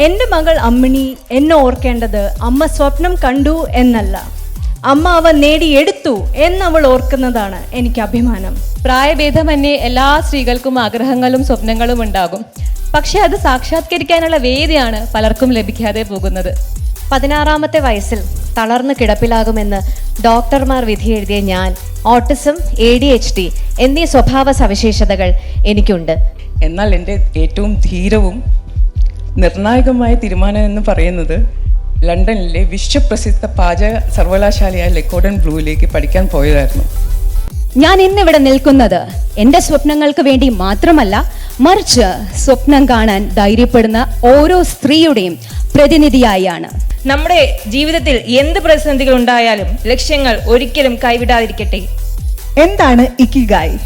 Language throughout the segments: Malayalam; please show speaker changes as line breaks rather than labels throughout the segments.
എൻ്റെ മകൾ അമ്മിണി എന്നെ ഓർക്കേണ്ടത് അമ്മ സ്വപ്നം കണ്ടു എന്നല്ല, അമ്മ അവ നേടിയെടുത്തു എന്നവൾ ഓർക്കുന്നതാണ് എനിക്ക് അഭിമാനം.
പ്രായഭേദമന്യേ എല്ലാ സ്ത്രീകൾക്കും ആഗ്രഹങ്ങളും സ്വപ്നങ്ങളും ഉണ്ടാകും. പക്ഷെ അത് സാക്ഷാത്കരിക്കാനുള്ള വേദിയാണ് പലർക്കും ലഭിക്കാതെ പോകുന്നത്.
16-ാമത്തെ വയസ്സിൽ തളർന്ന് കിടപ്പിലാകുമെന്ന് ഡോക്ടർമാർ വിധിയെഴുതിയ ഞാൻ ഓട്ടിസം, ADHD എന്നീ സ്വഭാവ സവിശേഷതകൾ എനിക്കുണ്ട്.
എന്നാൽ എൻ്റെ ഏറ്റവും ധീരവും നിർണായകമായ തീരുമാനം എന്ന് പറയുന്നത് ലണ്ടനിലെ വിശ്വപ്രസിദ്ധ പാചക സർവകലാശാലയായ ലെക്കോർഡൻ ബ്ലൂവിലേക്ക് പഠിക്കാൻ പോയതായിരുന്നു.
ഞാൻ ഇന്നിവിടെ നിൽക്കുന്നത് എൻ്റെ സ്വപ്നങ്ങൾക്ക് വേണ്ടി മാത്രമല്ല, മറിച്ച് സ്വപ്നം കാണാൻ ധൈര്യപ്പെടുന്ന ഓരോ സ്ത്രീയുടെയും പ്രതിനിധിയായാണ്.
നമ്മുടെ ജീവിതത്തിൽ എന്ത് പ്രതിസന്ധികൾ ഉണ്ടായാലും ലക്ഷ്യങ്ങൾ ഒരിക്കലും കൈവിടാതിരിക്കട്ടെ.
എന്താണ് ഇക്കിഗായ്?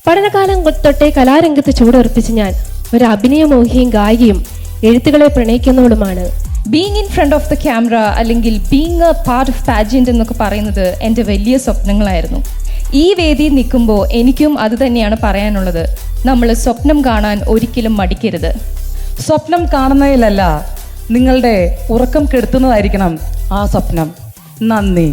പഠനകാലം തൊട്ടേ കലാരംഗത്ത് ചൂടുറപ്പിച്ച് ഞാൻ ഒരു അഭിനയമോഹിയും ഗായികയും എഴുത്തുകളെ പ്രണയിക്കുന്നവളുമാണ്.
Being in front of the camera അല്ലെങ്കിൽ being a part of pageant എന്നൊക്കെ പറയുന്നത് എൻ്റെ വലിയ സ്വപ്നങ്ങളായിരുന്നു. ഈ വേദിയിൽ നിൽക്കുമ്പോൾ എനിക്കും അത് തന്നെയാണ് പറയാനുള്ളത്. നമ്മൾ സ്വപ്നം കാണാൻ ഒരിക്കലും മടിക്കരുത്.
സ്വപ്നം കാണുന്നതിലല്ല, നിങ്ങളുടെ ഉറക്കം കെടുത്തുന്നതായിരിക്കണം ആ സ്വപ്നം. നന്ദി.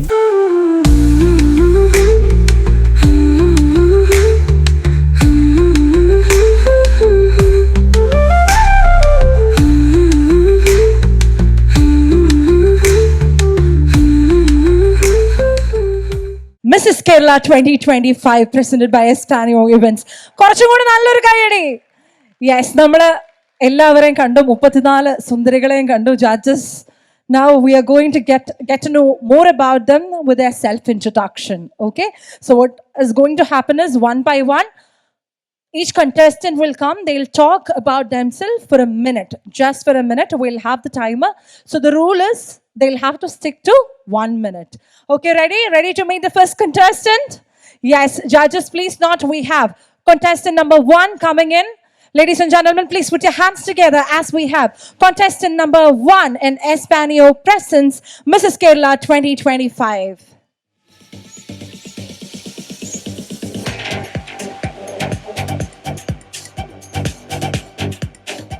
Mrs Kerala 2025 presented by Espanio Events. കുറച്ചും കൂടി നല്ലൊരു കൈയടി. യെസ്, നമ്മൾ എല്ലാവരെയും കണ്ടു, 34 സുന്ദരികളെയും കണ്ടു. Judges, now we are going to get to know more about them with their self introduction. Okay, so what is going to happen is one by one each contestant will come, they'll talk about themselves for a minute, just for a minute. We'll have the timer, so the rule is they'll have to stick to 1 minute. Okay, ready to meet the first contestant? Yes, judges, please note we have contestant number 1 coming in. Ladies and gentlemen, please put your hands together as we have contestant number 1 in Espanio presents Mrs. Kerala 2025.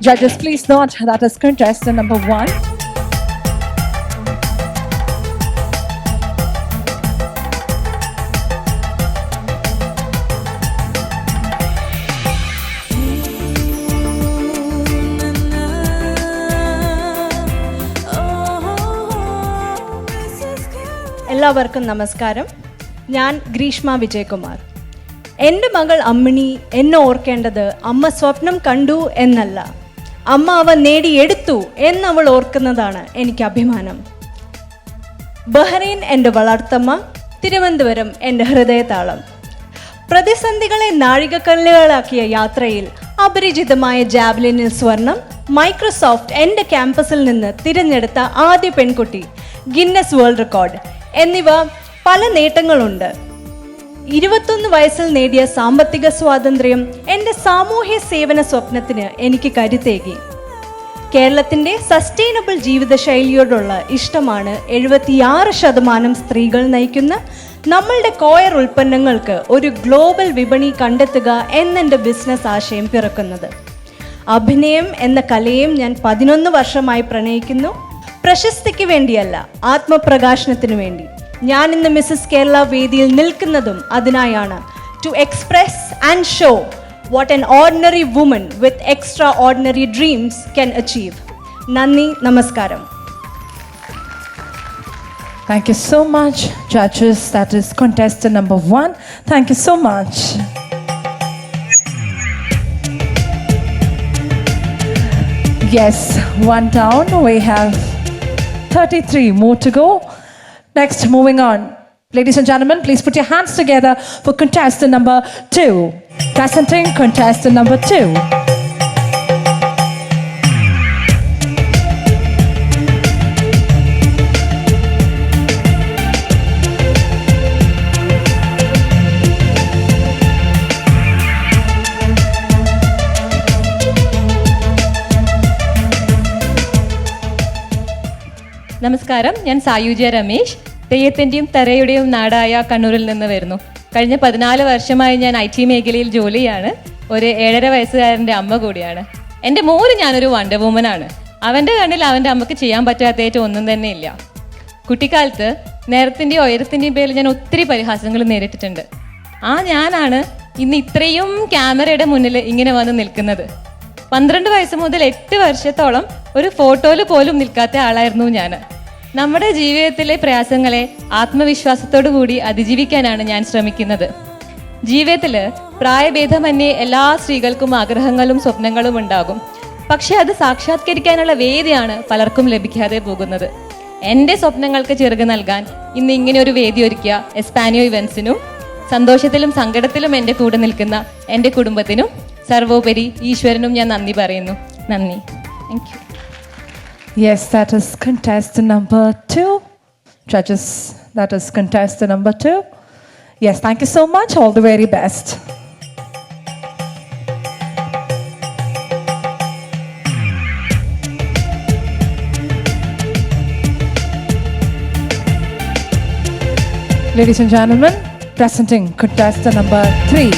Judges, please note that is contestant number 1.
എല്ലാവർക്കും നമസ്കാരം. ഞാൻ ഗ്രീഷ്മ വിജയകുമാർ. എൻ്റെ മകൾ അമ്മിണി എന്നെ ഓർക്കേണ്ടത് അമ്മ സ്വപ്നം കണ്ടു എന്നല്ല, അമ്മ അവ നേടിയെടുത്തു എന്നവൾ ഓർക്കുന്നതാണ് എനിക്ക് അഭിമാനം. ബഹ്റൈൻ എൻ്റെ വളർത്തമ്മ, തിരുവനന്തപുരം എൻ്റെ ഹൃദയതാളം. പ്രതിസന്ധികളെ നാഴികക്കല്ലുകളാക്കിയ യാത്രയിൽ അപരിചിതമായ ജാവലിനിൽ സ്വർണം, മൈക്രോസോഫ്റ്റ് എൻ്റെ ക്യാമ്പസിൽ നിന്ന് തിരഞ്ഞെടുത്ത ആദ്യ പെൺകുട്ടി, ഗിന്നസ് വേൾഡ് റെക്കോർഡ് എന്നിവ പല നേട്ടങ്ങളുണ്ട്. 21 വയസ്സിൽ നേടിയ സാമ്പത്തിക സ്വാതന്ത്ര്യം എൻ്റെ സാമൂഹ്യ സേവന സ്വപ്നത്തിന് എനിക്ക് കരുത്തേകി. കേരളത്തിൻ്റെ സസ്റ്റൈനബിൾ ജീവിതശൈലിയോടുള്ള ഇഷ്ടമാണ് 76% സ്ത്രീകൾ നയിക്കുന്ന നമ്മളുടെ കോയർ ഉൽപ്പന്നങ്ങൾക്ക് ഒരു ഗ്ലോബൽ വിപണി കണ്ടെത്തുക എന്നെൻ്റെ ബിസിനസ് ആശയം പിറക്കുന്നത്. അഭിനയം എന്ന കലയും ഞാൻ 11 വർഷമായി പ്രണയിക്കുന്നു. പ്രശസ്തിക്ക് വേണ്ടിയല്ല, ആത്മപ്രകാശനത്തിനു വേണ്ടി. ഞാൻ ഇന്ന് മിസ്സസ് കേരള വേദിയിൽ നിൽക്കുന്നതും അതിനായാണ്. To express and show what an ordinary woman with extraordinary dreams can achieve. നന്ദി, നമസ്കാരം.
Thank you so much, judges. That is contestant number 1. Thank you so much. Yes, 1 down. We have 33 more to go. Next, moving on. Ladies and gentlemen, please put your hands together for contestant number 2. Presenting contestant number 2.
നമസ്കാരം, ഞാൻ സായുജ്യ രമേശ്. തെയ്യത്തിൻ്റെയും തരയുടെയും നാടായ കണ്ണൂരിൽ നിന്ന് വരുന്നു. കഴിഞ്ഞ 14 വർഷമായി ഞാൻ IT മേഖലയിൽ ജോലിയാണ്. ഒരു 7.5 വയസ്സുകാരൻ്റെ അമ്മ കൂടിയാണ്. എൻ്റെ മോന് ഞാനൊരു വണ്ടർ വുമനാണ്. അവൻ്റെ കണ്ണിൽ അവൻ്റെ അമ്മക്ക് ചെയ്യാൻ പറ്റാത്തതായിട്ട് ഒന്നും തന്നെ ഇല്ല. കുട്ടിക്കാലത്ത് നേരത്തിൻ്റെയും ഉയരത്തിൻ്റെയും പേരിൽ ഞാൻ ഒത്തിരി പരിഹാസങ്ങൾ നേരിട്ടിട്ടുണ്ട്. ഞാനാണ് ഇന്ന് ഇത്രയും ക്യാമറയുടെ മുന്നിൽ ഇങ്ങനെ വന്ന് നിൽക്കുന്നത്. 12 വയസ്സ് മുതൽ 8 വർഷത്തോളം ഒരു ഫോട്ടോയിൽ പോലും നിൽക്കാത്ത ആളായിരുന്നു ഞാൻ. നമ്മുടെ ജീവിതത്തിലെ പ്രയാസങ്ങളെ ആത്മവിശ്വാസത്തോടു കൂടി അതിജീവിക്കാനാണ് ഞാൻ ശ്രമിക്കുന്നത്. ജീവിതത്തിൽ പ്രായഭേദമന്യേ എല്ലാ സ്ത്രീകൾക്കും ആഗ്രഹങ്ങളും സ്വപ്നങ്ങളും ഉണ്ടാകും. പക്ഷെ അത് സാക്ഷാത്കരിക്കാനുള്ള വേദിയാണ് പലർക്കും ലഭിക്കാതെ പോകുന്നത്. എൻ്റെ സ്വപ്നങ്ങൾക്ക് ചിറക് നൽകാൻ ഇന്ന് ഇങ്ങനെ ഒരു വേദി ഒരുക്കിയ എസ്പാനിയോ ഇവൻസിനും സന്തോഷത്തിലും സങ്കടത്തിലും എൻ്റെ കൂടെ നിൽക്കുന്ന എൻ്റെ കുടുംബത്തിനും സർവോപരി ഈശ്വരനും ഞാൻ നന്ദി പറയുന്നു. നന്ദി. Thank you.
Yes, that is contestant number 2. Judges, that is contestant number 2. Yes, thank you so much. All the very best. Ladies and gentlemen, presenting contestant number 3.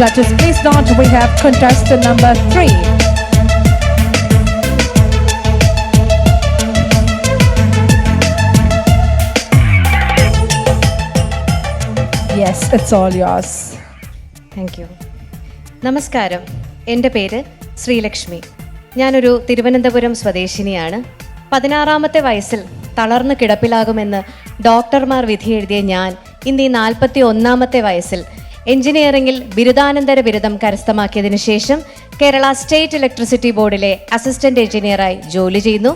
Judges, please note we have contestant number 3. Yes, it's all yours.
Thank you. നമസ്കാരം, എൻ്റെ പേര് ശ്രീലക്ഷ്മി. ഞാനൊരു തിരുവനന്തപുരം സ്വദേശിനിയാണ്. 16-ാമത്തെ വയസ്സിൽ തളർന്ന് കിടപ്പിലാകുമെന്ന് ഡോക്ടർമാർ വിധിയെഴുതിയ ഞാൻ ഇന്ന് ഈ 41-ാമത്തെ വയസ്സിൽ എഞ്ചിനീയറിംഗിൽ ബിരുദാനന്തര ബിരുദം കരസ്ഥമാക്കിയതിനു ശേഷം കേരള സ്റ്റേറ്റ് ഇലക്ട്രിസിറ്റി ബോർഡിലെ അസിസ്റ്റന്റ് എഞ്ചിനീയറായി ജോലി ചെയ്യുന്നു.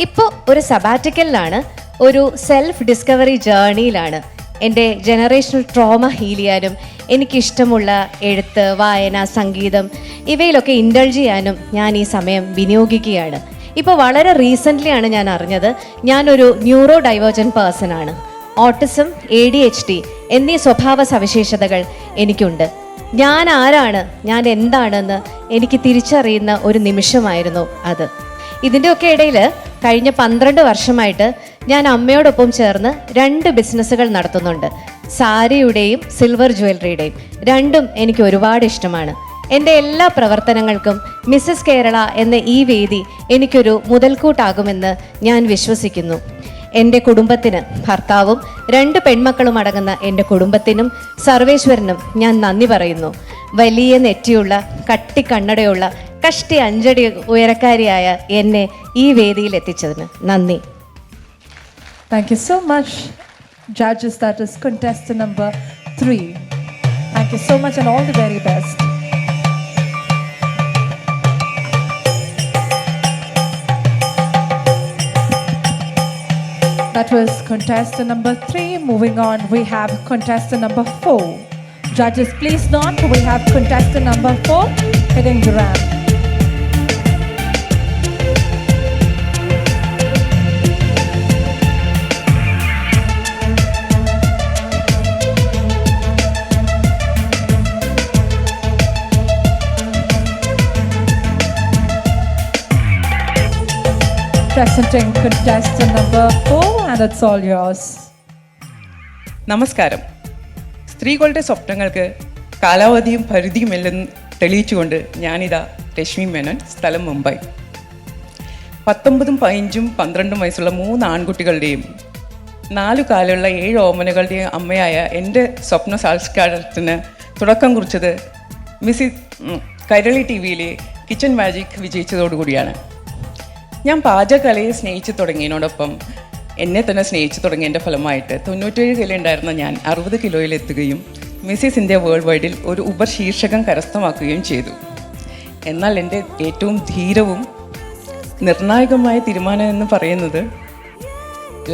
ഇപ്പോൾ ഒരു സബാറ്റിക്കലിലാണ്, ഒരു സെൽഫ് ഡിസ്കവറി ജേർണിയിലാണ്. എൻ്റെ ജനറേഷണൽ ട്രോമ ഹീൽ ചെയ്യാനും എനിക്കിഷ്ടമുള്ള എഴുത്ത്, വായന, സംഗീതം ഇവയിലൊക്കെ ഇൻഡൾജ് ചെയ്യാനും ഞാൻ ഈ സമയം വിനിയോഗിക്കുകയാണ്. ഇപ്പോൾ വളരെ റീസെൻ്റ്ലിയാണ് ഞാൻ അറിഞ്ഞത് ഞാനൊരു ന്യൂറോ ഡൈവേർജൻ പേഴ്സൺ ആണ്. ഓട്ടിസം, ADHD എന്നീ സ്വഭാവ സവിശേഷതകൾ എനിക്കുണ്ട്. ഞാൻ ആരാണ്, ഞാൻ എന്താണെന്ന് എനിക്ക് തിരിച്ചറിയുന്ന ഒരു നിമിഷമായിരുന്നു അത്. ഇതിൻ്റെയൊക്കെ ഇടയിൽ കഴിഞ്ഞ 12 വർഷമായിട്ട് ഞാൻ അമ്മയോടൊപ്പം ചേർന്ന് 2 ബിസിനസ്സുകൾ നടത്തുന്നുണ്ട്. സാരിയുടെയും സിൽവർ ജ്വല്ലറിയുടെയും. രണ്ടും എനിക്ക് ഒരുപാട് ഇഷ്ടമാണ്. എൻ്റെ എല്ലാ പ്രവർത്തനങ്ങൾക്കും മിസ്സസ് കേരള എന്ന ഈ വേദി എനിക്കൊരു മുതൽക്കൂട്ടാകുമെന്ന് ഞാൻ വിശ്വസിക്കുന്നു. എൻ്റെ കുടുംബത്തിന്, ഭർത്താവും 2 പെൺമക്കളും അടങ്ങുന്ന എൻ്റെ കുടുംബത്തിനും സർവേശ്വരനും ഞാൻ നന്ദി പറയുന്നു. വലിയ നെറ്റിയുള്ള, കട്ടിക്കണ്ണടയുള്ള, കഷ്ടി 5 അടി ഉയരക്കാരിയായ എന്നെ ഈ വേദിയിൽ എത്തിച്ചതിന് നന്ദി.
Thank you so much, judges. That is contestant number 3. Thank you so much and all the very best. That was contestant number 3. Moving on, we have contestant number 4. Judges, please note, we have contestant number 4 hitting the ramp. Presenting contestant number 4 and it's all yours.
നമസ്കാരം. സ്ത്രീകളുടെ സ്വപ്നങ്ങൾക്ക് കാലാവധിയും പരിധിയുമില്ലെന്ന് തെളിയിച്ചുകൊണ്ട് ഞാനിതാ രശ്മി മേനോൻ, സ്ഥലം മുംബൈ. 19, 15, 12 വയസ്സുള്ള 3 ആൺകുട്ടികളുടെയും 4 കാലുള്ള 7 ഓമനകളുടെയും അമ്മയായ എൻ്റെ സ്വപ്ന സാക്ഷാത്കാരത്തിന് തുടക്കം കുറിച്ചത് കൈരളി TV-യിലെ കിച്ചൺ മാജിക് വിജയിച്ചതോടുകൂടിയാണ്. ഞാൻ പാചകകലയെ സ്നേഹിച്ചു തുടങ്ങിയതിനോടൊപ്പം എന്നെ തന്നെ സ്നേഹിച്ചു തുടങ്ങിയതിൻ്റെ ഫലമായിട്ട് 97 കിലോ ഉണ്ടായിരുന്ന ഞാൻ 60 കിലോയിലെത്തുകയും മിസ്സിസ് ഇന്ത്യ വേൾഡ് വൈഡിൽ ഒരു ഉപശീർഷകം കരസ്ഥമാക്കുകയും ചെയ്തു. എന്നാൽ എൻ്റെ ഏറ്റവും ധീരവും നിർണായകമായ തീരുമാനം എന്ന് പറയുന്നത്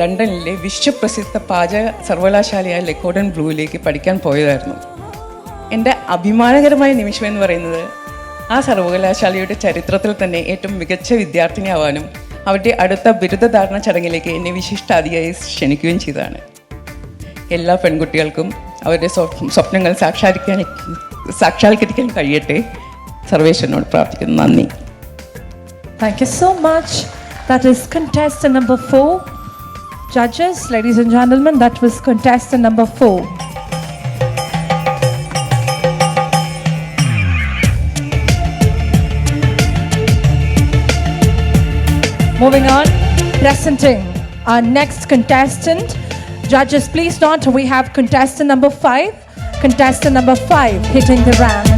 ലണ്ടനിലെ വിശ്വപ്രസിദ്ധ പാചക സർവകലാശാലയായ ലെക്കോഡൻ ബ്ലൂവിലേക്ക് പഠിക്കാൻ പോയതായിരുന്നു. എൻ്റെ അഭിമാനകരമായ നിമിഷം എന്ന് പറയുന്നത് ആ സർവകലാശാലയുടെ ചരിത്രത്തിൽ തന്നെ ഏറ്റവും മികച്ച വിദ്യാർത്ഥിനിയാവാനും അവരുടെ അടുത്ത ബിരുദധാരണ ചടങ്ങിലേക്ക് എന്നെ വിശിഷ്ടാതിഥിയായി ക്ഷണിക്കുകയും ചെയ്തതാണ്. എല്ലാ പെൺകുട്ടികൾക്കും അവരുടെ സ്വപ്നങ്ങൾ സാക്ഷാത്കരിക്കാൻ കഴിയട്ടെ. സർവേശ്വരനോട് പ്രാർത്ഥിക്കുന്നു. നന്ദി.
Thank you so much. That is contestant number 4. Judges, ladies and gentlemen, that was contestant number 4. moving on, presenting our next contestant. Judges, please note we have contestant number 5. Contestant number 5 hitting the ramp.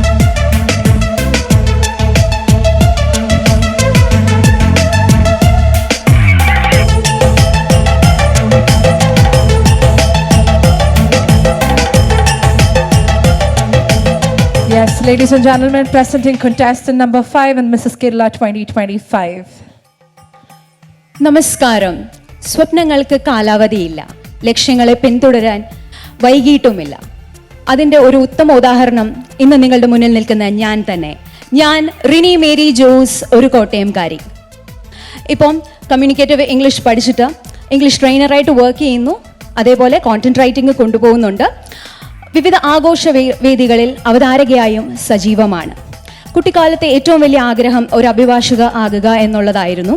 Yes, ladies and gentlemen, presenting contestant number 5 and Mrs. Kerala 2025.
നമസ്കാരം. സ്വപ്നങ്ങൾക്ക് കാലാവധിയില്ല, ലക്ഷ്യങ്ങളെ പിന്തുടരാൻ വൈകിട്ടുമില്ല. അതിൻ്റെ ഒരു ഉത്തമ ഉദാഹരണം ഇന്ന് നിങ്ങളുടെ മുന്നിൽ നിൽക്കുന്ന ഞാൻ തന്നെ. ഞാൻ റിനി മേരി ജോസ്, ഒരു കോട്ടയംകാരി. ഇപ്പം കമ്മ്യൂണിക്കേറ്റീവ് ഇംഗ്ലീഷ് പഠിച്ചിട്ട് ഇംഗ്ലീഷ് ട്രെയിനറായിട്ട് വർക്ക് ചെയ്യുന്നു. അതേപോലെ കോണ്ടന്റ് റൈറ്റിംഗ് കൊണ്ടുപോകുന്നുണ്ട്. വിവിധ ആഘോഷ വേദികളിൽ അവതാരകയായും സജീവമാണ്. കുട്ടിക്കാലത്തെ ഏറ്റവും വലിയ ആഗ്രഹം ഒരു അഭിഭാഷക ആകുക എന്നുള്ളതായിരുന്നു.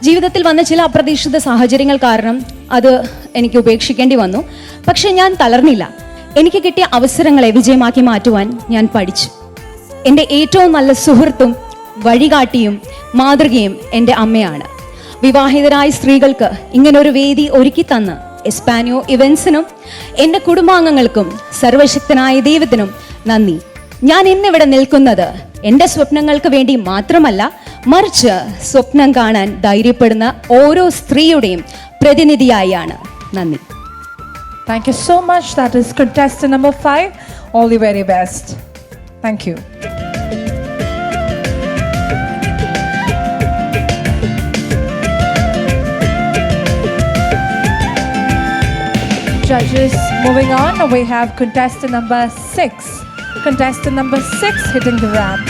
ജീവിതത്തിൽ വന്ന ചില അപ്രതീക്ഷിത സാഹചര്യങ്ങൾ കാരണം അത് എനിക്ക് ഉപേക്ഷിക്കേണ്ടി വന്നു. പക്ഷെ ഞാൻ തളർന്നില്ല. എനിക്ക് കിട്ടിയ അവസരങ്ങളെ വിജയമാക്കി മാറ്റുവാൻ ഞാൻ പഠിച്ചു. എൻ്റെ ഏറ്റവും നല്ല സുഹൃത്തും വഴികാട്ടിയും മാതൃകയും എൻ്റെ അമ്മയാണ്. വിവാഹിതരായ സ്ത്രീകൾക്ക് ഇങ്ങനൊരു വേദി ഒരുക്കി തന്ന് എസ്പാനിയോ ഇവൻസിനും എൻ്റെ കുടുംബാംഗങ്ങൾക്കും സർവശക്തനായ ദൈവത്തിനും നന്ദി. ഞാൻ ഇന്നിവിടെ നിൽക്കുന്നത് എൻ്റെ സ്വപ്നങ്ങൾക്ക് വേണ്ടി മാത്രമല്ല, മറിച്ച് സ്വപ്നം കാണാൻ ധൈര്യപ്പെടുന്ന ഓരോ സ്ത്രീയുടെയും പ്രതിനിധിയായാണ്. നന്ദി.
Thank you so much. That is contestant number 5. All the very best. Thank you. Judges, moving on, we have contestant number 6. Contestant number 6 hitting the ramp.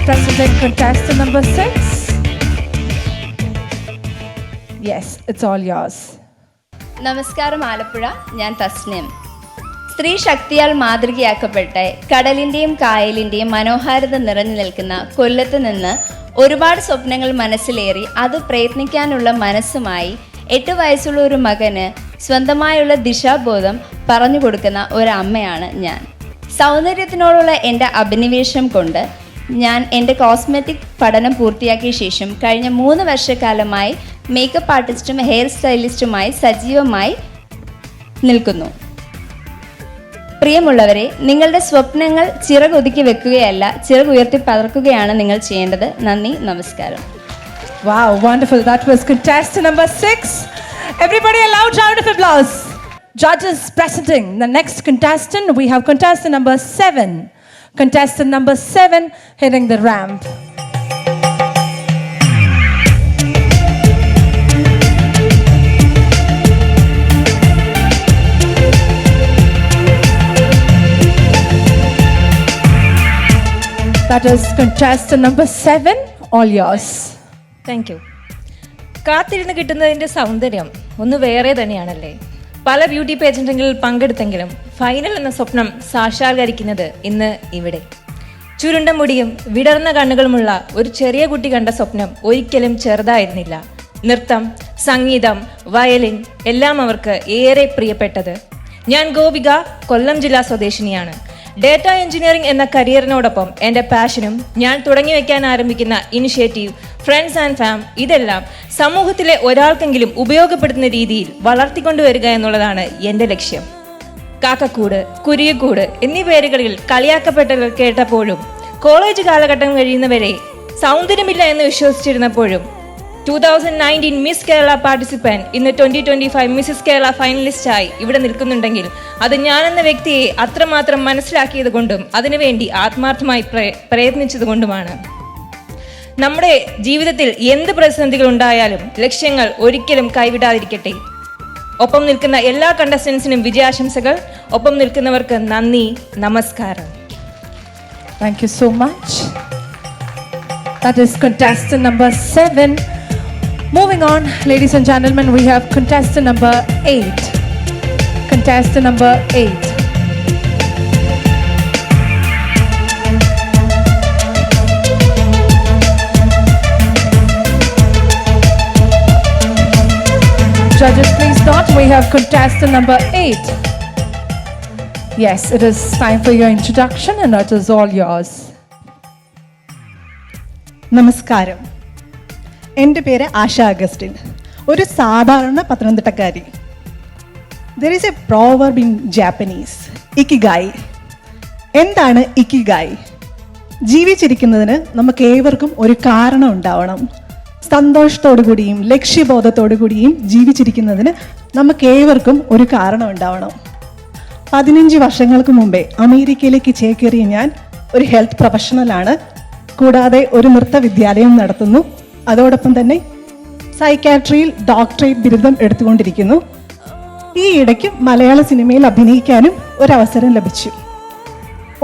Presenting contestant number 6. Yes, it's all yours.
നമസ്കാരം ആലപ്പുഴ, ഞാൻ തസ്നിം. സ്ത്രീ ശക്തിയാൽ മാതൃകയാക്കപ്പെട്ട കടലിൻ്റെയും കായലിൻ്റെയും മനോഹാരിത നിറഞ്ഞു നിൽക്കുന്ന കൊല്ലത്ത് നിന്ന് ഒരുപാട് സ്വപ്നങ്ങൾ മനസ്സിലേറി അത് പ്രയത്നിക്കാനുള്ള മനസ്സുമായി 8 വയസ്സുള്ള ഒരു മകന് സ്വന്തമായുള്ള ദിശാബോധം പറഞ്ഞു കൊടുക്കുന്ന ഒരമ്മയാണ് ഞാൻ. സൗന്ദര്യത്തിനോടുള്ള എൻ്റെ അഭിനിവേശം കൊണ്ട് ഞാൻ എൻ്റെ കോസ്മെറ്റിക് പഠനം പൂർത്തിയാക്കിയ ശേഷം കഴിഞ്ഞ 3 വർഷക്കാലമായി മേക്കപ്പ് ആർട്ടിസ്റ്റും ഹെയർ സ്റ്റൈലിസ്റ്റുമായി സജീവമായി നിൽക്കുന്നു. പ്രിയമുള്ളവരെ, നിങ്ങളുടെ സ്വപ്നങ്ങൾ ചിറകൊതുക്കി വെക്കുകയല്ല, ചിറകുയർത്തി പറക്കുകയാണ് നിങ്ങൾ ചെയ്യേണ്ടത്. നന്ദി, നമസ്കാരം.
Wow, wonderful. That was contestant number 6. Everybody a loud round of applause. Judges presenting the next contestant. We have contestant number 7. Contestant number 7 hitting the ramp. That is contestant number 7. All yours.
Thank you. കാത്തിരുന്ന് കിട്ടുന്നതിൻ്റെ സൗന്ദര്യം ഒന്ന് വേറെ തന്നെയാണല്ലേ. പല ബ്യൂട്ടി പേജന്റുകളിൽ പങ്കെടുത്തെങ്കിലും ഫൈനൽ എന്ന സ്വപ്നം സാക്ഷാത്കരിക്കുന്നത് ഇന്ന് ഇവിടെ. ചുരുണ്ട മുടിയും വിടർന്ന കണ്ണുകളുമുള്ള ഒരു ചെറിയ കുട്ടി കണ്ട സ്വപ്നം ഒരിക്കലും ചെറുതായിരുന്നില്ല. നൃത്തം, സംഗീതം, വയലിൻ എല്ലാം അവർക്ക് ഏറെ പ്രിയപ്പെട്ടത്. ഞാൻ ഗോപിക, കൊല്ലം ജില്ലാ സ്വദേശിനിയാണ്. ഡേറ്റ എഞ്ചിനീയറിംഗ് എന്ന കരിയറിനോടൊപ്പം എൻ്റെ പാഷനും ഞാൻ തുടങ്ങി വയ്ക്കാൻ ആരംഭിക്കുന്ന ഇനിഷ്യേറ്റീവ് ഫ്രണ്ട്സ് ആൻഡ് ഫാം, ഇതെല്ലാം സമൂഹത്തിലെ ഒരാൾക്കെങ്കിലും ഉപയോഗപ്പെടുത്തുന്ന രീതിയിൽ വളർത്തിക്കൊണ്ടുവരിക എന്നുള്ളതാണ് എൻ്റെ ലക്ഷ്യം. കാക്കക്കൂട്, കുരുവിക്കൂട് എന്നീ പേരുകളിൽ കളിയാക്കപ്പെട്ടത് കേട്ടപ്പോഴും, കോളേജ് കാലഘട്ടം കഴിയുന്നവരെ സൗന്ദര്യമില്ല എന്ന് വിശ്വസിച്ചിരുന്നപ്പോഴും, 2019 മിസ് കേരള പാർട്ടിസിപ്പന്റ് ഇന്ന് 2025 മിസ്സസ് കേരള ഫൈനലിസ്റ്റായി ഇവിടെ നിൽക്കുന്നുണ്ടെങ്കിൽ അത് ഞാനെന്ന വ്യക്തിയെ അത്രമാത്രം മനസ്സിലാക്കിയത് കൊണ്ടും അതിനുവേണ്ടി ആത്മാർത്ഥമായി പ്രയത്നിച്ചത് കൊണ്ടുമാണ്. നമ്മുടെ ജീവിതത്തിൽ എന്ത് പ്രതിസന്ധികൾ ഉണ്ടായാലും ലക്ഷ്യങ്ങൾ ഒരിക്കലും കൈവിടാതിരിക്കട്ടെ. ഒപ്പം നിൽക്കുന്ന എല്ലാ കണ്ടസ്റ്റൻസിനും വിജയാശംസകൾ. ഒപ്പം നിൽക്കുന്നവർക്ക് നന്ദി, നമസ്കാരം.
Thank you so much. That is contestant number 7. Moving on, ladies and gentlemen, we have contestant number 8. Contestant number 8. Judges, please note, we have contestant number 8. Yes, it is time for your introduction and it is all yours.
നമസ്കാരം, എൻ്റെ പേര് ആശ അഗസ്റ്റിൻ. ഒരു സാധാരണ പത്തനംതിട്ടക്കാരി. There is a proverb in Japanese, ikigai. എന്താണ് ഇക്കിഗായി? ജീവിച്ചിരിക്കുന്നതിന് നമുക്ക് ഏവർക്കും ഒരു കാരണം ഉണ്ടാവണം. സന്തോഷത്തോടു കൂടിയും ലക്ഷ്യബോധത്തോടു കൂടിയും ജീവിച്ചിരിക്കുന്നതിന് നമുക്ക് ഏവർക്കും ഒരു കാരണം ഉണ്ടാവണം. 15 വർഷങ്ങൾക്ക് മുമ്പേ അമേരിക്കയിലേക്ക് ചേക്കേറിയ ഞാൻ ഒരു ഹെൽത്ത് പ്രൊഫഷണലാണ്. കൂടാതെ ഒരു നൃത്ത വിദ്യാലയം നടത്തുന്നു. അതോടൊപ്പം തന്നെ സൈക്കാട്രിയിൽ ഡോക്ടറേറ്റ് ബിരുദം എടുത്തുകൊണ്ടിരിക്കുന്നു. ഈ ഇടയ്ക്ക് മലയാള സിനിമയിൽ അഭിനയിക്കാനും ഒരവസരം ലഭിച്ചു.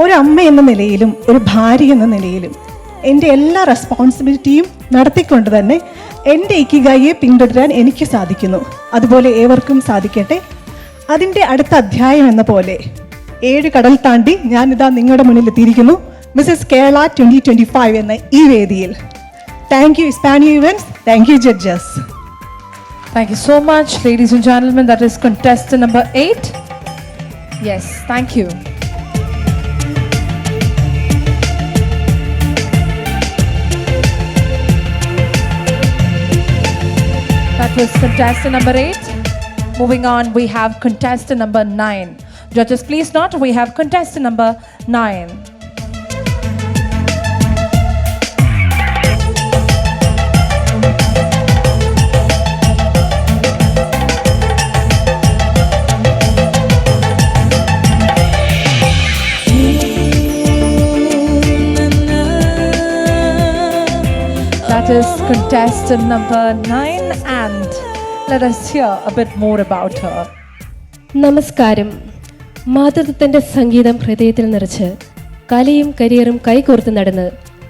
ഒരു അമ്മ എന്ന നിലയിലും ഒരു ഭാര്യ എന്ന നിലയിലും എൻ്റെ എല്ലാ റെസ്പോൺസിബിലിറ്റിയും നടത്തിക്കൊണ്ട് തന്നെ എൻ്റെ ഇക്കിഗായിയെ പിന്തുടരാൻ എനിക്ക് സാധിക്കുന്നു. അതുപോലെ ഏവർക്കും സാധിക്കട്ടെ. അതിൻ്റെ അടുത്ത അധ്യായം എന്ന പോലെ 7 കടൽ താണ്ടി ഞാനിതാ നിങ്ങളുടെ മുന്നിൽ എത്തിയിരിക്കുന്നു, മിസസ് കേരള 2025 എന്ന ഈ വേദിയിൽ. Thank you Hispania events, thank you judges.
Thank you so much, ladies and gentlemen. That is contestant number 8. Yes, thank you. That was contestant number 8. Moving on, we have contestant number 9. Judges, please note, we have contestant number 9. That is contestant number 9, and let us hear a bit more about her.
നമസ്കാരം. മാതൃത്വത്തിന്റെ സംഗീതം ഹൃദയത്തിൽ നിറച്ച് കലയും കരിയറും കൈകോർത്ത് നടന്ന്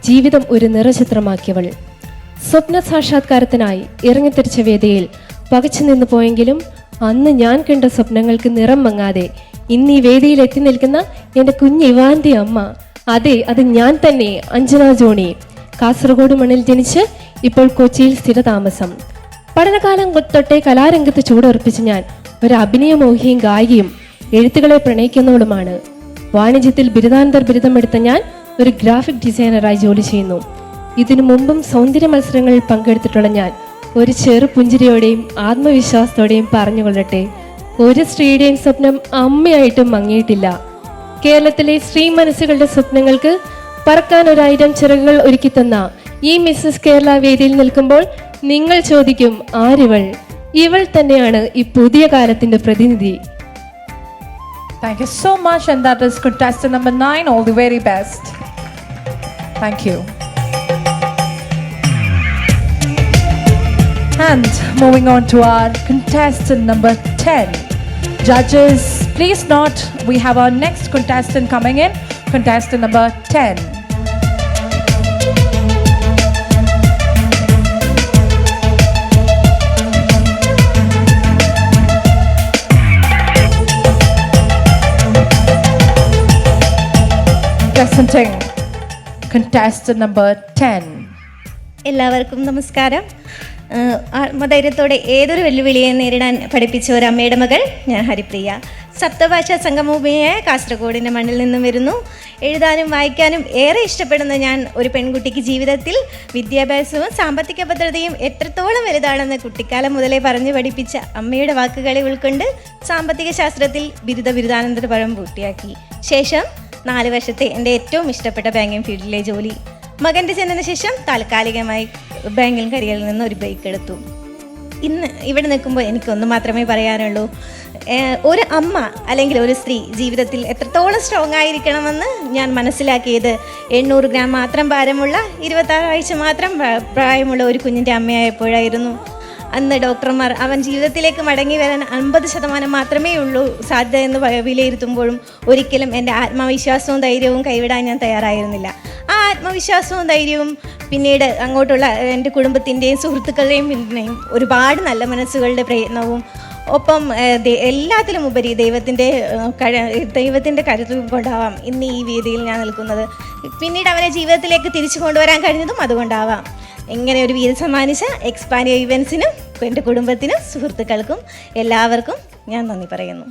ജീവിതം ഒരു നിറചിത്രമാക്കിയവൾ. സ്വപ്ന സാക്ഷാത്കാരത്തിനായി ഇറങ്ങിത്തിരിച്ച വേദിയിൽ പകച്ചു നിന്നു പോയെങ്കിലും അന്ന് ഞാൻ കണ്ട സ്വപ്നങ്ങൾക്ക് നിറം മങ്ങാതെ ഇന്ന് ഈ വേദിയിൽ എത്തി നിൽക്കുന്ന എൻ്റെ കുഞ്ഞ് ഇവാന്റെ അമ്മ, അതെ അത് ഞാൻ തന്നെ, അഞ്ജന ജോണി. കാസർഗോഡ് മണ്ണിൽ ജനിച്ച് ഇപ്പോൾ കൊച്ചിയിൽ സ്ഥിരതാമസം. പഠനകാലം തൊട്ടേ കലാരംഗത്ത് ചൂടുറപ്പിച്ച് ഞാൻ ഒരു അഭിനയമോഹിയും ഗായികയും എഴുത്തുകളെ പ്രണയിക്കുന്നവളുമാണ്. വാണിജ്യത്തിൽ ബിരുദാനന്തര ബിരുദമെടുത്ത ഞാൻ ഒരു ഗ്രാഫിക് ഡിസൈനറായി ജോലി ചെയ്യുന്നു. ഇതിനു മുമ്പും സൗന്ദര്യ മത്സരങ്ങളിൽ പങ്കെടുത്തിട്ടുള്ള ഞാൻ ഒരു ചെറു പുഞ്ചിരിയോടെയും ആത്മവിശ്വാസത്തോടെയും പറഞ്ഞുകൊള്ളട്ടെ, ഒരു സ്ത്രീയുടെയും സ്വപ്നം അമ്മയായിട്ടും മങ്ങിയിട്ടില്ല. കേരളത്തിലെ സ്ത്രീ മനസ്സുകളുടെ സ്വപ്നങ്ങൾക്ക് പറക്കാൻ 1000 ചിറകുകൾ ഒരുക്കി തന്ന ഈ മിസ്സസ് കേരള വേദിയിൽ നിൽക്കുമ്പോൾ നിങ്ങൾ ചോദിക്കും, ആരിവൾ? ഇവൾ തന്നെയാണ് ഈ പുതിയ കാലത്തിന്റെ പ്രതിനിധി.
Thank you so much, and that is contestant number 9. All the very best. Thank you. And moving on to our contestant number 10. Judges, please note, we have our next contestant coming in, contestant number 10. Presenting contestant number 10.
എല്ലാവർക്കും നമസ്കാരം. ആത്മധൈര്യത്തോടെ ഏതൊരു വെല്ലുവിളിയെ നേരിടാൻ പഠിപ്പിച്ച ഒരു അമ്മയുടെ മകൾ ഞാൻ ഹരിപ്രിയ. സപ്തഭാഷാ സംഗമഭൂമിയായ കാസർഗോഡിൻ്റെ മണ്ണിൽ നിന്നും വരുന്നു. എഴുതാനും വായിക്കാനും ഏറെ ഇഷ്ടപ്പെടുന്ന ഞാൻ ഒരു പെൺകുട്ടിക്ക് ജീവിതത്തിൽ വിദ്യാഭ്യാസവും സാമ്പത്തിക ഭദ്രതയും എത്രത്തോളം വലുതാണെന്ന് കുട്ടിക്കാലം മുതലേ പറഞ്ഞു പഠിപ്പിച്ച അമ്മയുടെ വാക്കുകളെ ഉൾക്കൊണ്ട് സാമ്പത്തിക ശാസ്ത്രത്തിൽ ബിരുദാനന്തര പഠനം പൂർത്തിയാക്കി. ശേഷം 4 വർഷത്തെ എൻ്റെ ഏറ്റവും ഇഷ്ടപ്പെട്ട ബാങ്കിങ് ഫീൽഡിലെ ജോലി. മകൻ്റെ ജനനശേഷം താൽക്കാലികമായി ബാങ്കിങ് കരിയറിൽ നിന്ന് ഒരു ബ്രേക്ക് എടുത്തു. ഇന്ന് ഇവിടെ നിൽക്കുമ്പോൾ എനിക്കൊന്നു മാത്രമേ പറയാനുള്ളൂ, ഒരു അമ്മ അല്ലെങ്കിൽ ഒരു സ്ത്രീ ജീവിതത്തിൽ എത്രത്തോളം സ്ട്രോങ് ആയിരിക്കണമെന്ന് ഞാൻ മനസ്സിലാക്കിയത് 800 ഗ്രാം മാത്രം ഭാരമുള്ള 26 ആഴ്ച മാത്രം പ്രായമുള്ള ഒരു കുഞ്ഞിൻ്റെ അമ്മയായപ്പോഴായിരുന്നു. അന്ന് ഡോക്ടർമാർ അവൻ ജീവിതത്തിലേക്ക് മടങ്ങി വരാൻ 50% മാത്രമേ ഉള്ളൂ സാധ്യത എന്ന് വിലയിരുത്തുമ്പോഴും ഒരിക്കലും എൻ്റെ ആത്മവിശ്വാസവും ധൈര്യവും കൈവിടാൻ ഞാൻ തയ്യാറായിരുന്നില്ല. ആ ആത്മവിശ്വാസവും ധൈര്യവും പിന്നീട് അങ്ങോട്ടുള്ള എൻ്റെ കുടുംബത്തിൻ്റെയും സുഹൃത്തുക്കളുടെയും പിന്തുണയും ഒരുപാട് നല്ല മനസ്സുകളുടെ പ്രയത്നവും ഒപ്പം എല്ലാത്തിലും ഉപരി ദൈവത്തിൻ്റെ കരുത്തും കൊണ്ടാവാം ഇന്ന് ഈ വേദിയിൽ ഞാൻ നിൽക്കുന്നത്. പിന്നീട് അവനെ ജീവിതത്തിലേക്ക് തിരിച്ചു കൊണ്ടുവരാൻ കഴിഞ്ഞതും അതുകൊണ്ടാവാം. ഇങ്ങനെ ഒരു വീട് സമ്മാനിച്ച എക്സ്പാനിയ ഇവൻസിനും എൻ്റെ കുടുംബത്തിനും സുഹൃത്തുക്കൾക്കും എല്ലാവർക്കും ഞാൻ നന്ദി പറയുന്നു.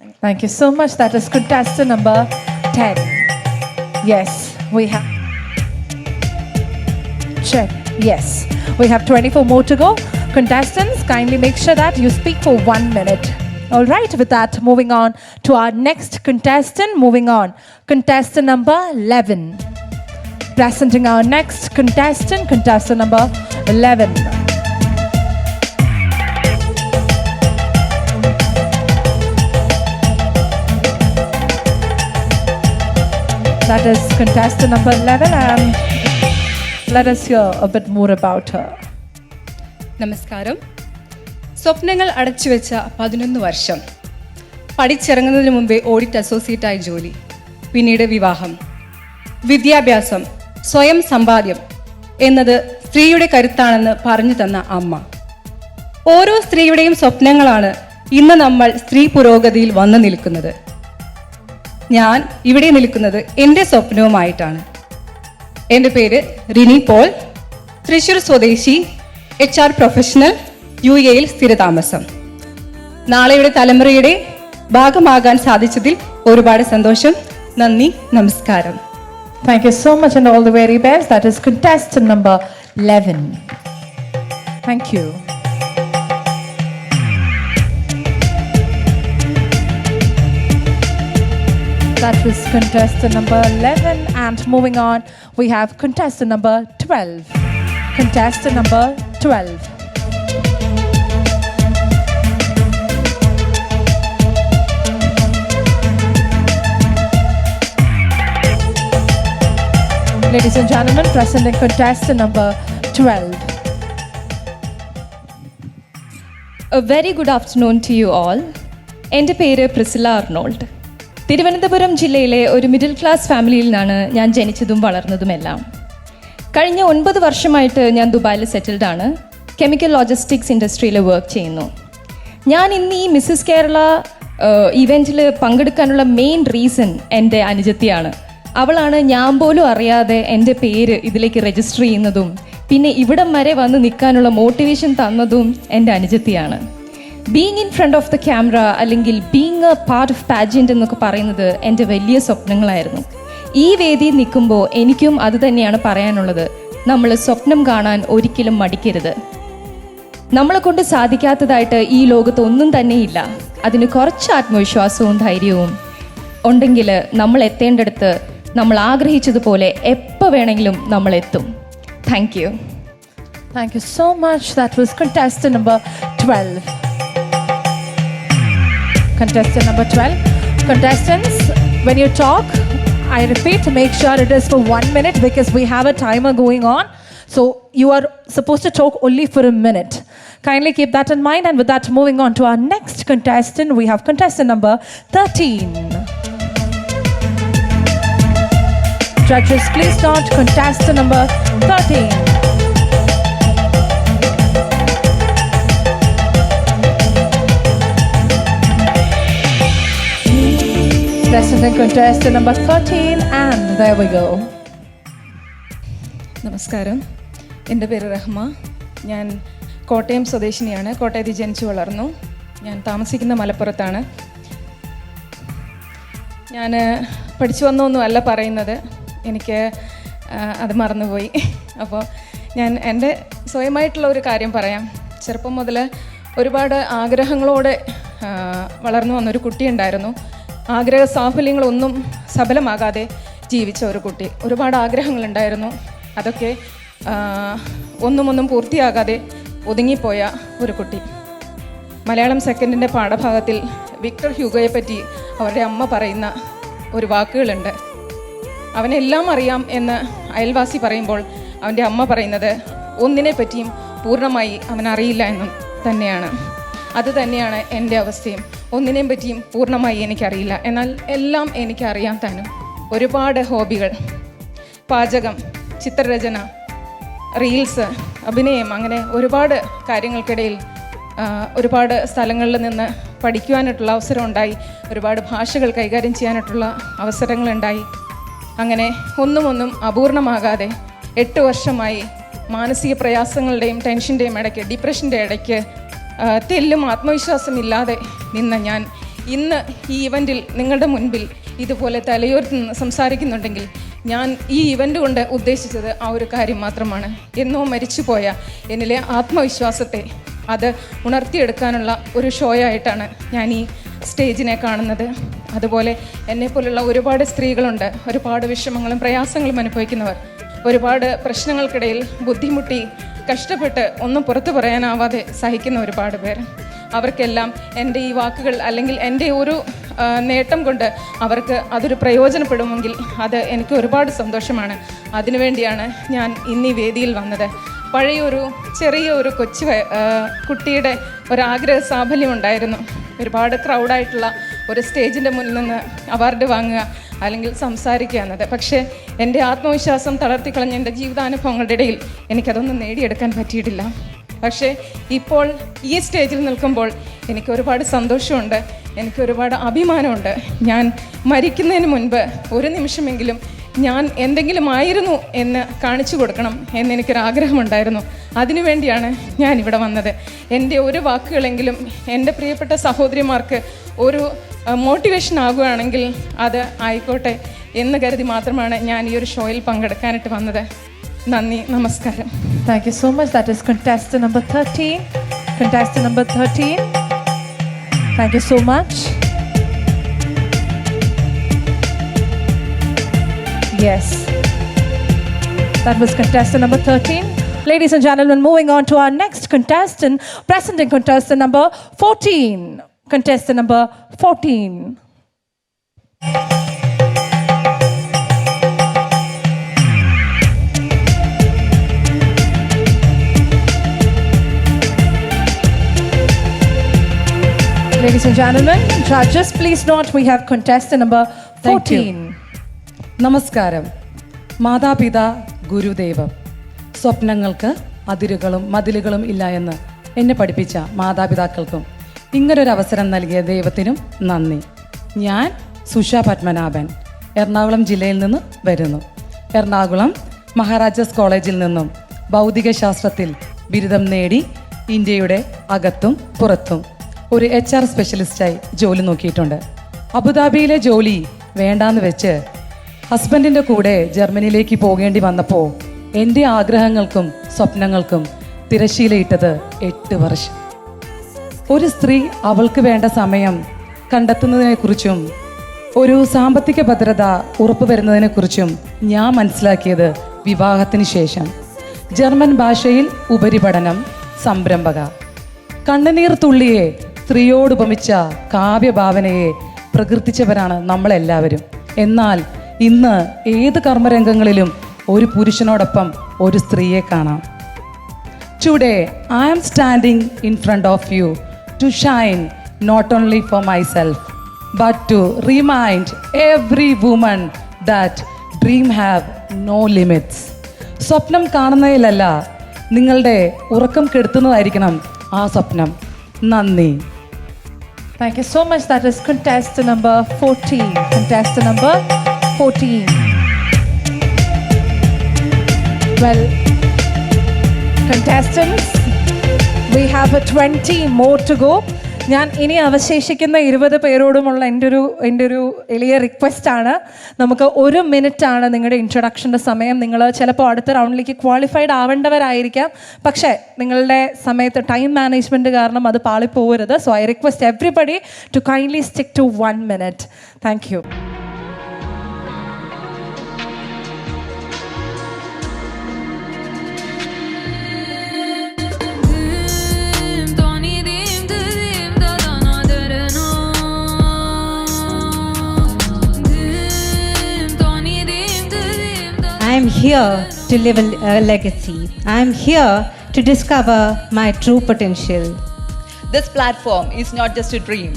Thank you so much. That is contestant number 10. Yes, we have. Check. Yes, we have 24 more to go. Contestants, kindly make sure that you speak for 1 minute. All right, with that, moving on to our next contestant. Moving on, contestant number 11. Presenting our next contestant, contestant number 11. That is contestant number 11, and let us hear a bit more about her.
നമസ്കാരം. സ്വപ്നങ്ങൾ അടച്ചുവെച്ച 11 വർഷം, പഠിച്ചിറങ്ങുന്നതിന് മുമ്പേ ഓഡിറ്റ് അസോസിയേറ്റായി ജോലി, പിന്നീട് വിവാഹം, വിദ്യാഭ്യാസം, സ്വയം സമ്പാദ്യം എന്നത് സ്ത്രീയുടെ കരുത്താണെന്ന് പറഞ്ഞു തന്ന അമ്മ. ഓരോ സ്ത്രീയുടെയും സ്വപ്നങ്ങളാണ് ഇന്ന് നമ്മൾ സ്ത്രീ പുരോഗതിയിൽ വന്നു നിൽക്കുന്നത്. ഞാൻ ഇവിടെ നിൽക്കുന്നത് എൻ്റെ സ്വപ്നവുമായിട്ടാണ്. എൻ്റെ പേര് റിനി പോൾ, തൃശ്ശൂർ സ്വദേശി, HR പ്രൊഫഷണൽ, UAE സ്ഥിരതാമസം. നാളെയുടെ തലമുറയുടെ ഭാഗമാകാൻ സാധിച്ചതിൽ ഒരുപാട് സന്തോഷം. നന്ദി, നമസ്കാരം.
Thank you so much and all the very best. That is contestant number 11. Thank you. That was contestant number 11, and moving on, we have contestant number 12. Contestant number 12. Ladies and gentlemen, presenting contestant number 12.
A very good afternoon to you all. എൻ്റെ പേര് പ്രിസില അർണോൾഡ്. തിരുവനന്തപുരം ജില്ലയിലെ ഒരു മിഡിൽ ക്ലാസ് ഫാമിലിയിൽ നിന്നാണ് ഞാൻ ജനിച്ചതും വളർന്നതുമെല്ലാം. കഴിഞ്ഞ 9 വർഷമായിട്ട് ഞാൻ ദുബായിൽ സെറ്റിൽഡ് ആണ്. കെമിക്കൽ ലോജിസ്റ്റിക്സ് ഇൻഡസ്ട്രിയിൽ വർക്ക് ചെയ്യുന്നു. ഞാൻ ഇന്ന് ഈ മിസ്സിസ് കേരള ഇവൻറ്റിൽ പങ്കെടുക്കാനുള്ള മെയിൻ റീസൺ എൻ്റെ അനുജത്തിയാണ്. അവളാണ് ഞാൻ പോലും അറിയാതെ എൻ്റെ പേര് ഇതിലേക്ക് രജിസ്റ്റർ ചെയ്യുന്നതും പിന്നെ ഇവിടം വരെ വന്ന് നിൽക്കാനുള്ള മോട്ടിവേഷൻ തന്നതും എൻ്റെ അനുജത്തിയാണ്. Being in front of the camera അല്ലെങ്കിൽ being a part of pageant എന്നൊക്കെ പറയുന്നത് എൻ്റെ വലിയ സ്വപ്നങ്ങളായിരുന്നു. ഈ വേദിയിൽ നിൽക്കുമ്പോൾ എനിക്കും അത് തന്നെയാണ് പറയാനുള്ളത്. നമ്മൾ സ്വപ്നം കാണാൻ ഒരിക്കലും മടിക്കരുത്. നമ്മളെ കൊണ്ട് സാധിക്കാത്തതായിട്ട് ഈ ലോകത്ത് ഒന്നും തന്നെയില്ല. അതിന് കുറച്ച് ആത്മവിശ്വാസവും ധൈര്യവും ഉണ്ടെങ്കിൽ നമ്മൾ എത്തേണ്ടടുത്ത് നമ്മൾ ആഗ്രഹിച്ചതുപോലെ എപ്പോൾ വേണമെങ്കിലും നമ്മൾ എത്തും. Thank you.
Thank you so much. That was contestant number 12. Contestant number 12. Contestants, when you talk, I repeat, make sure it is for 1 minute because we have a timer going on. So you are supposed to talk only for a minute. Kindly keep that in mind. And with that, moving on to our next contestant, we have contestant number 13. Judges, please note contestant number 13. Presenting contestant number 13, and there we go.
നമസ്കാരം, എൻ്റെ പേര് റഹ്മ. ഞാൻ കോട്ടയം സ്വദേശിനിയാണ്. കോട്ടയത്ത് ജനിച്ചു വളർന്നു. ഞാൻ താമസിക്കുന്ന മലപ്പുറത്താണ്. ഞാൻ പഠിച്ചു വന്നൊന്നും അല്ല പറയുന്നത്, എനിക്ക് അത് മറന്നുപോയി. അപ്പോൾ ഞാൻ എൻ്റെ സ്വയമായിട്ടുള്ള ഒരു കാര്യം പറയാം. ചെറുപ്പം മുതൽ ഒരുപാട് ആഗ്രഹങ്ങളോടെ വളർന്നു വന്നൊരു കുട്ടിയുണ്ടായിരുന്നു. ആഗ്രഹ സാഫല്യങ്ങളൊന്നും സഫലമാകാതെ ജീവിച്ച ഒരു കുട്ടി. ഒരുപാട് ആഗ്രഹങ്ങളുണ്ടായിരുന്നു. അതൊക്കെ ഒന്നും പൂർത്തിയാകാതെ ഒതുങ്ങിപ്പോയ ഒരു കുട്ടി. മലയാളം സെക്കൻഡിൻ്റെ പാഠഭാഗത്തിൽ വിക്ടർ ഹ്യൂഗോയെ പറ്റി അവരുടെ അമ്മ പറയുന്ന ഒരു വാക്കുകളുണ്ട്. അവനെല്ലാം അറിയാം എന്ന് അയൽവാസി പറയുമ്പോൾ അവൻ്റെ അമ്മ പറയുന്നത് ഒന്നിനെ പറ്റിയും പൂർണ്ണമായി അവനറിയില്ല എന്നും തന്നെയാണ്. അത് തന്നെയാണ് എൻ്റെ അവസ്ഥയും. ഒന്നിനെയും പറ്റിയും പൂർണ്ണമായി എനിക്കറിയില്ല, എന്നാൽ എല്ലാം എനിക്കറിയാൻ താനും. ഒരുപാട് ഹോബികൾ, പാചകം, ചിത്രരചന, റീൽസ്, അഭിനയം, അങ്ങനെ ഒരുപാട് കാര്യങ്ങൾക്കിടയിൽ ഒരുപാട് സ്ഥലങ്ങളിൽ നിന്ന് പഠിക്കുവാനായിട്ടുള്ള അവസരം ഉണ്ടായി. ഒരുപാട് ഭാഷകൾ കൈകാര്യം ചെയ്യാനായിട്ടുള്ള അവസരങ്ങളുണ്ടായി. അങ്ങനെ ഒന്നും അപൂർണമാകാതെ 8 വർഷമായി മാനസിക പ്രയാസങ്ങളുടെയും ടെൻഷൻ്റെയും ഇടയ്ക്ക്, ഡിപ്രഷൻ്റെ ഇടയ്ക്ക് തെല്ലും ആത്മവിശ്വാസമില്ലാതെ നിന്ന ഞാൻ
ഇന്ന് ഈ ഇവൻറ്റിൽ നിങ്ങളുടെ മുൻപിൽ ഇതുപോലെ തലയോർത്ത് സംസാരിക്കുന്നുണ്ടെങ്കിൽ ഞാൻ ഈ ഇവൻ്റ് കൊണ്ട് ഉദ്ദേശിച്ചത് ആ ഒരു കാര്യം മാത്രമാണ്. എന്നോ മരിച്ചുപോയ എന്നിലെ ആത്മവിശ്വാസത്തെ അത് ഉണർത്തിയെടുക്കാനുള്ള ഒരു ഷോയായിട്ടാണ് ഞാൻ ഈ സ്റ്റേജിനെ കാണുന്നത്. അതുപോലെ എന്നെപ്പോലുള്ള ഒരുപാട് സ്ത്രീകളുണ്ട്, ഒരുപാട് വിഷമങ്ങളും പ്രയാസങ്ങളും അനുഭവിക്കുന്നവർ, ഒരുപാട് പ്രശ്നങ്ങൾക്കിടയിൽ ബുദ്ധിമുട്ടി കഷ്ടപ്പെട്ട് ഒന്നും പുറത്തു പറയാനാവാതെ സഹിക്കുന്ന ഒരുപാട് പേർ. അവർക്കെല്ലാം എൻ്റെ ഈ വാക്കുകൾ അല്ലെങ്കിൽ എൻ്റെ ഒരു നേട്ടം കൊണ്ട് അവർക്ക് അതൊരു പ്രയോജനപ്പെടുമെങ്കിൽ അത് എനിക്ക് ഒരുപാട് സന്തോഷമാണ്. അതിനുവേണ്ടിയാണ് ഞാൻ ഇന്ന് ഈ വേദിയിൽ വന്നത്. പഴയൊരു ചെറിയ കൊച്ചു കുട്ടിയുടെ ഒരാഗ്രഹ സാഫല്യം ഉണ്ടായിരുന്നു. ഒരുപാട് ക്രൗഡായിട്ടുള്ള ഒരു സ്റ്റേജിൻ്റെ മുന്നിൽ നിന്ന് അവാർഡ് വാങ്ങുക അല്ലെങ്കിൽ സംസാരിക്കുക എന്നത്. പക്ഷേ എൻ്റെ ആത്മവിശ്വാസം തളർത്തിക്കളഞ്ഞ എൻ്റെ ജീവിതാനുഭവങ്ങളുടെ ഇടയിൽ എനിക്കതൊന്നും നേടിയെടുക്കാൻ പറ്റിയിട്ടില്ല. പക്ഷേ ഇപ്പോൾ ഈ സ്റ്റേജിൽ നിൽക്കുമ്പോൾ എനിക്ക് ഒരുപാട് സന്തോഷമുണ്ട്, എനിക്ക് ഒരുപാട് അഭിമാനമുണ്ട്. ഞാൻ മരിക്കുന്നതിന് മുൻപ് ഒരു നിമിഷമെങ്കിലും ഞാൻ എന്തെങ്കിലും ആയിരുന്നു എന്ന് കാണിച്ചു കൊടുക്കണം എന്നെനിക്കൊരാഗ്രഹമുണ്ടായിരുന്നു. അതിനുവേണ്ടിയാണ് ഞാനിവിടെ വന്നത്. എൻ്റെ ഒരു വാക്കുകളെങ്കിലും എൻ്റെ പ്രിയപ്പെട്ട സഹോദരിമാർക്ക് ഒരു മോട്ടിവേഷൻ ആകുകയാണെങ്കിൽ അത് ആയിക്കോട്ടെ എന്ന് കരുതി മാത്രമാണ് ഞാൻ ഈ ഒരു ഷോയിൽ പങ്കെടുക്കാനായിട്ട് വന്നത്. നന്ദി, നമസ്കാരം.
Thank you so much. That is contestant number 13. Contestant number 13. Thank you so much. Yes. That was contestant number 13. Ladies and gentlemen, moving on to our next contestant, presenting contestant number 14. Contestant number 14. Ladies and gentlemen, judges, please note we have contestant number 14.
നമസ്കാരം. മാതാപിതാ ഗുരുദേവം. സ്വപ്നങ്ങൾക്ക് അതിരുകളും മതിലുകളും ഇല്ല എന്ന് എന്നെ പഠിപ്പിച്ച മാതാപിതാക്കൾക്കും ഇങ്ങനൊരു അവസരം നൽകിയ ദൈവത്തിനും നന്ദി. ഞാൻ സുഷ പത്മനാഭൻ, എറണാകുളം ജില്ലയിൽ നിന്ന് വരുന്നു. എറണാകുളം മഹാരാജാസ് കോളേജിൽ നിന്നും ഭൗതിക ശാസ്ത്രത്തിൽ ബിരുദം നേടി ഇന്ത്യയുടെ അകത്തും പുറത്തും ഒരു HR സ്പെഷ്യലിസ്റ്റായി ജോലി നോക്കിയിട്ടുണ്ട്. അബുദാബിയിലെ ജോലി വേണ്ടാന്ന് വെച്ച് ഹസ്ബൻഡിൻ്റെ കൂടെ ജർമ്മനിയിലേക്ക് പോകേണ്ടി വന്നപ്പോൾ എൻ്റെ ആഗ്രഹങ്ങൾക്കും സ്വപ്നങ്ങൾക്കും തിരശ്ശീലയിട്ടത് 8 വർഷം. ഒരു സ്ത്രീ അവൾക്ക് വേണ്ട സമയം കണ്ടെത്തുന്നതിനെക്കുറിച്ചും ഒരു സാമ്പത്തിക ഭദ്രത ഉറപ്പുവരുന്നതിനെക്കുറിച്ചും ഞാൻ മനസ്സിലാക്കിയത് വിവാഹത്തിന് ശേഷം. ജർമ്മൻ ഭാഷയിൽ ഉപരിപഠനം, സംരംഭക. കണ്ണുനീർ തുള്ളിയെ സ്ത്രീയോട് ഉപമിച്ച കാവ്യഭാവനയെ പ്രകീർത്തിച്ചവരാണ് നമ്മളെല്ലാവരും. എന്നാൽ ഇന്ന് ഏത് കർമ്മരംഗങ്ങളിലും ഒരു പുരുഷനോടൊപ്പം ഒരു സ്ത്രീയെ കാണാം. Today I am standing in front of you to shine not only for myself but to remind every woman that dream have no limits. സ്വപ്നം കാണുന്നതിലല്ല, നിങ്ങളുടെ ഉറക്കം കെടുത്തുന്നതായിരിക്കണം ആ സ്വപ്നം. നന്ദി.
Thank you so much. That is contestant number 14. Contestant number 14. Well, contestants, we have 20 more to go. ഞാൻ ഇനി അവശേഷിക്കുന്ന 20 പേരോടുമുള്ള എൻ്റെ ഒരു എളിയ റിക്വസ്റ്റാണ്, നമുക്ക് 1 മിനിറ്റാണ് നിങ്ങളുടെ ഇൻട്രൊഡക്ഷൻ്റെ സമയം. നിങ്ങൾ ചിലപ്പോൾ അടുത്ത റൗണ്ടിലേക്ക് ക്വാളിഫൈഡ് ആവേണ്ടവരായിരിക്കാം, പക്ഷേ നിങ്ങളുടെ സമയത്ത് ടൈം മാനേജ്മെൻറ്റ് കാരണം അത് പാളിപ്പോകരുത്. So I request everybody to kindly stick to 1 minute. Thank you.
I am here to live a legacy. I am here to discover my true potential.
This platform is not just a dream.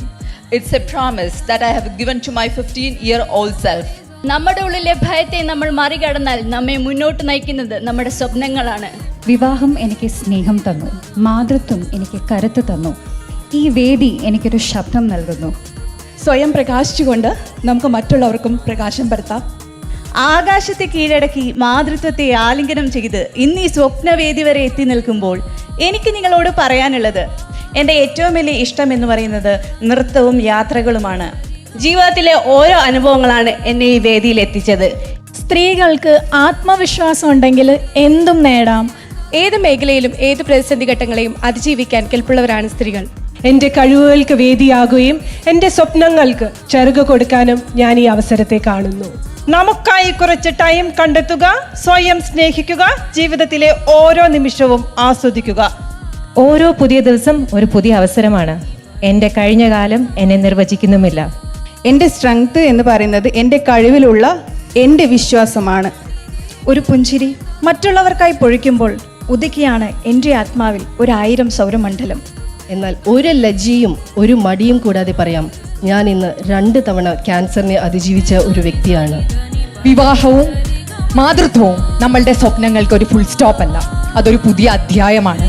It's a promise that I have given to my 15-year-old self.
നമ്മുടെ ഉള്ളിലെ ഭയത്തെ നമ്മൾ മറികടന്നാൽ നമ്മെ മുന്നോട്ട് നയിക്കുന്നത് നമ്മുടെ സ്വപ്നങ്ങളാണ്.
വിവാഹം എനിക്ക് സ്നേഹം തന്നു, മാതൃത്വം എനിക്ക് കരുത്ത് തന്നു. ഈ വേദി എനിക്കൊരു ശബ്ദം നൽകുന്നു.
സ്വയം പ്രകാശിച്ചുകൊണ്ട് നമുക്ക് മറ്റുള്ളവർക്കും പ്രകാശം പരത്താം.
ആകാശത്തെ കീഴടക്കി മാതൃത്വത്തെ ആലിംഗനം ചെയ്ത് ഇന്ന് ഈ സ്വപ്നവേദി വരെ എത്തി നിൽക്കുമ്പോൾ എനിക്ക് നിങ്ങളോട് പറയാനുള്ളത്, എൻ്റെ ഏറ്റവും വലിയ ഇഷ്ടം എന്ന് പറയുന്നത് നൃത്തവും യാത്രകളുമാണ്.
ജീവിതത്തിലെ ഓരോ അനുഭവങ്ങളാണ് എന്നെ ഈ വേദിയിൽ എത്തിച്ചത്.
സ്ത്രീകൾക്ക് ആത്മവിശ്വാസം ഉണ്ടെങ്കിൽ എന്തും നേടാം.
ഏത് മേഖലയിലും ഏത് പ്രതിസന്ധി ഘട്ടങ്ങളെയും അതിജീവിക്കാൻ കെൽപ്പുള്ളവരാണ് സ്ത്രീകൾ.
എൻ്റെ കഴിവുകൾക്ക് വേദിയാകുകയും എൻ്റെ സ്വപ്നങ്ങൾക്ക് ചിറക് കൊടുക്കാനും ഞാൻ ഈ അവസരത്തെ കാണുന്നു. നമുക്കായി കുറച്ച് ടൈം കണ്ടെത്തുക, സ്വയം സ്നേഹിക്കുക, ജീവിതത്തിലെ ഓരോ നിമിഷവും ആസ്വദിക്കുക.
ഓരോ പുതിയ ദിവസം ഒരു പുതിയ അവസരമാണ്. എൻ്റെ കഴിഞ്ഞ കാലം എന്നെ നിർവചിക്കുന്നുമില്ല.
എൻ്റെ സ്ട്രെങ്ത് എന്ന് പറയുന്നത് എൻ്റെ കഴിവിലുള്ള എൻ്റെ വിശ്വാസമാണ്.
ഒരു പുഞ്ചിരി മറ്റുള്ളവർക്കായി പൊഴിക്കുമ്പോൾ ഉദിക്കുകയാണ് എൻ്റെ ആത്മാവിൽ 1000 സൗരമണ്ഡലം.
എന്നാൽ ഒരു ലജ്ജയും ഒരു മടിയും കൂടാതെ പറയാം, ഞാൻ ഇന്ന് 2 തവണ ക്യാൻസറിനെ അതിജീവിച്ച ഒരു വ്യക്തിയാണ്.
വിവാഹവും മാതൃത്വവും നമ്മളുടെ സ്വപ്നങ്ങൾക്ക് ഒരു ഫുൾ സ്റ്റോപ്പ് അല്ല, അതൊരു പുതിയ അധ്യായമാണ്.